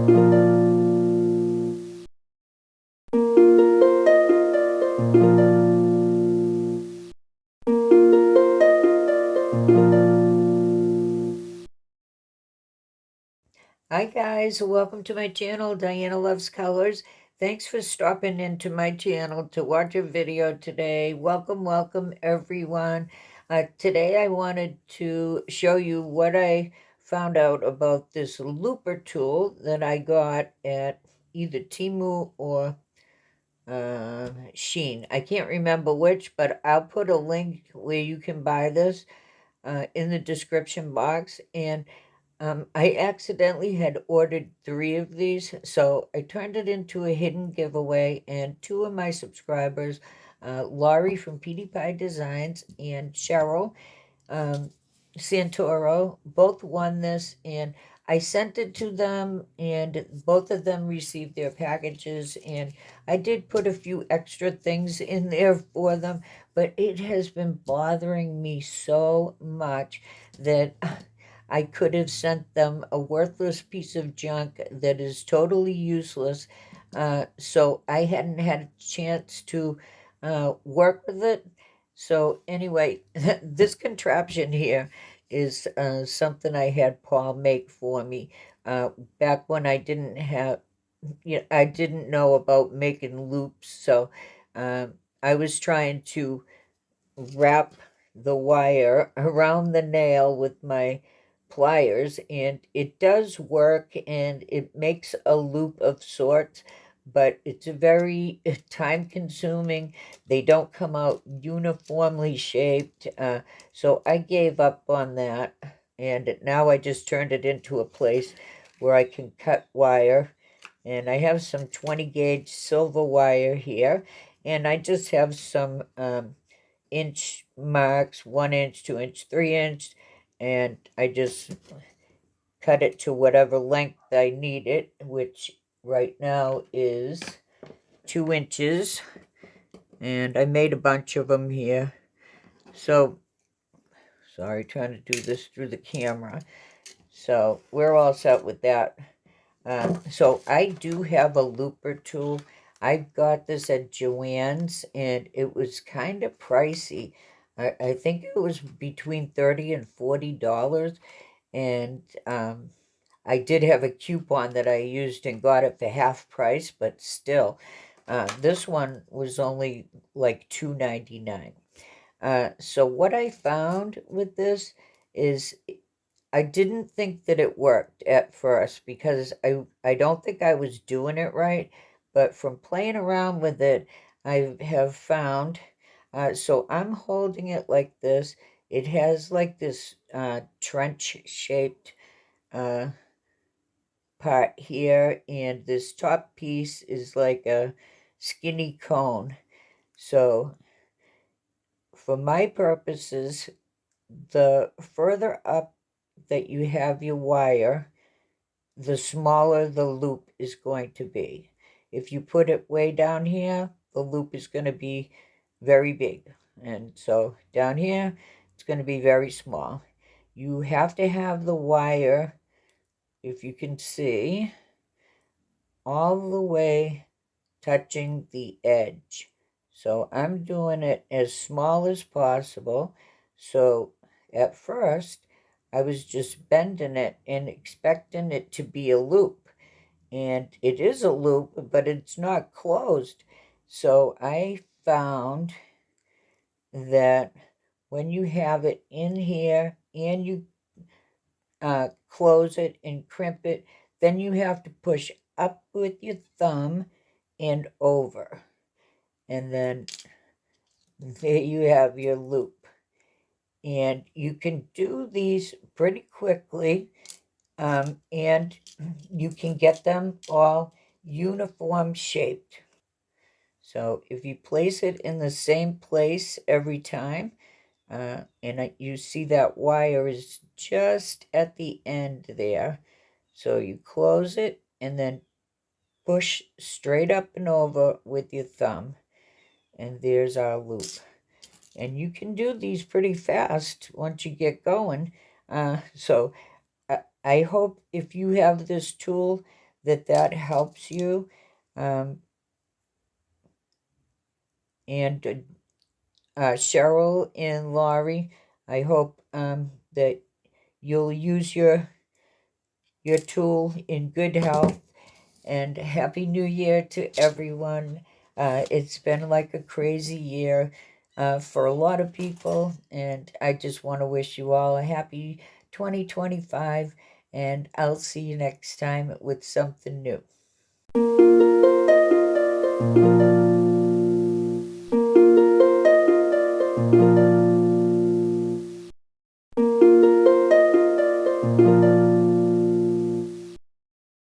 Hi guys, welcome to my channel, Diana Loves Colors. Thanks for stopping into my channel to watch a video today. Welcome everyone. Today I wanted to show you what I found out about this looper tool that I got at either Temu or Shein. I can't remember which, but I'll put a link where you can buy this in the description box. And I accidentally had ordered 3 of these, so I turned it into a hidden giveaway, and 2 of my subscribers, Laurie from PewDiePie Designs and Sheryl Santoro, both won this, and I sent it to them, and both of them received their packages, and I did put a few extra things in there for them, but it has been bothering me so much that I could have sent them a worthless piece of junk that is totally useless. So I hadn't had a chance to work with it. So anyway, this contraption here is something I had Paul make for me back when I didn't have, I didn't know about making loops. So I was trying to wrap the wire around the nail with my pliers, and it does work, and it makes a loop of sorts, but it's very time consuming. They don't come out uniformly shaped, so I gave up on that, and now I just turned it into a place where I can cut wire. And I have some 20 gauge silver wire here, and I just have some inch marks, 1 inch, 2 inch, 3 inch, and I just cut it to whatever length I need it, which right now is 2 inches, and I made a bunch of them here. So, sorry, trying to do this through the camera. So we're all set with that. So I do have a looper tool. I got this at Joann's, and it was kind of pricey. I think it was between $30 and $40, and I did have a coupon that I used and got it for half price, but still, this one was only like $2.99. So what I found with this is I didn't think that it worked at first because I don't think I was doing it right, but from playing around with it, I have found, so I'm holding it like this. It has like this trench-shaped uh, part here, and this top piece is like a skinny cone. So for my purposes, the further up that you have your wire, the smaller the loop is going to be. If you put it way down here, the loop is going to be very big. And so down here, it's going to be very small. You have to have the wire, if you can see, all the way touching the edge. So I'm doing it as small as possible. So at first, I was just bending it and expecting it to be a loop. And it is a loop, but it's not closed. So I found that when you have it in here and you close it and crimp it, then you have to push up with your thumb and over. And then there you have your loop. And you can do these pretty quickly, and you can get them all uniform shaped. So if you place it in the same place every time, and you see that wire is just at the end there. So you close it and then push straight up and over with your thumb. And there's our loop. And you can do these pretty fast once you get going. So I hope if you have this tool that helps you. And Sheryl and Laurie, I hope that you'll use your tool in good health. And Happy New Year to everyone. It's been like a crazy year for a lot of people, and I just want to wish you all a happy 2025, and I'll see you next time with something new.